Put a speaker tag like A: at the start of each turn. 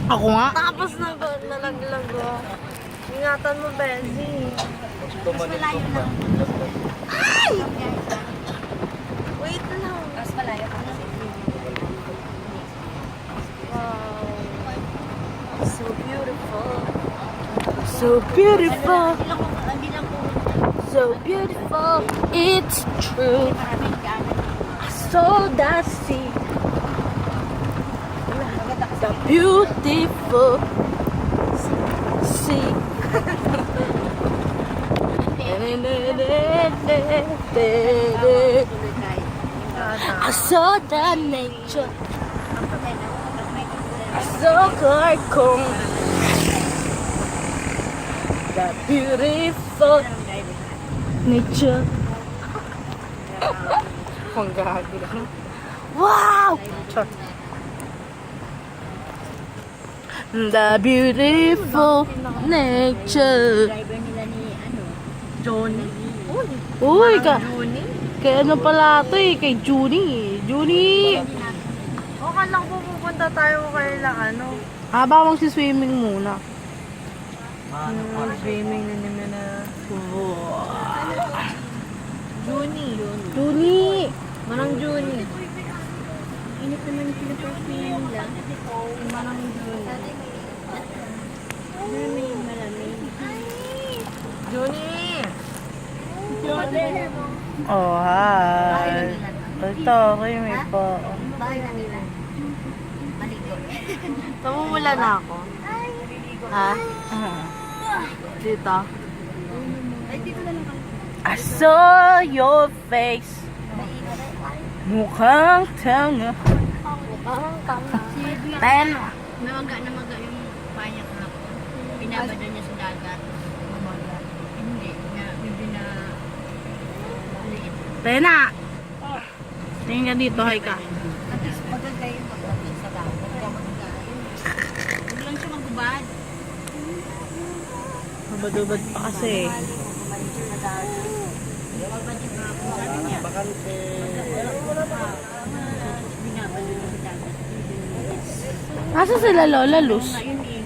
A: Ako nga.
B: Tapos nalaglag oh. Ingatan mo, Benzi.
C: Mas malayo lang.
B: Ay! Wait lang.
C: Mas malayo pa na.
B: Wow. So beautiful.
A: So beautiful.
C: Hindi lang po.
A: So beautiful. It's true.
C: Maraming gano'n.
A: I saw that sea. The beautiful sea. I saw the nature. I saw Clarkon. The beautiful nature. Panggagi lang. Wow! The beautiful nature.
C: Driver nila ni ano?
B: Johnny.
A: Uy,
B: Johnny?
A: kay ano pala ito eh, kay Junie. Junie!
B: O, kala ko pupunta tayo kaila ano.
A: Haba magsiswimming muna.
B: Swimming na naman na. Johnny.
A: Junie!
B: Manang Johnny.
C: Init naman yung pinapaswimming nila.
B: Manang Johnny.
C: Malamig.
B: Johnny!
A: Oh, hi. Ito, kayo may po.
C: Bahay na nila. Maligo.
B: Namumula na ako. Ha? Dito?
C: Ay, dito na lang kami.
A: I saw your face. Mukhang tanga. Ten.
C: Maga na maga yung panya ko ako. Pinabada niya sa dagat. Hindi. Medyo na liit.
A: Tena. Tingin ka dito, hi ka.
C: At least magagayin pagdating sa dagat. Huwag magagayin. Huwag lang siya magbubad.
A: Mabad-ubad pa kasi.
C: Bumalik siya sa dagat. Magbabalik na ako. Sabi niya. Binabalik niya sa dagat.
A: Asa sila Lola Luz?
C: Ayun eh.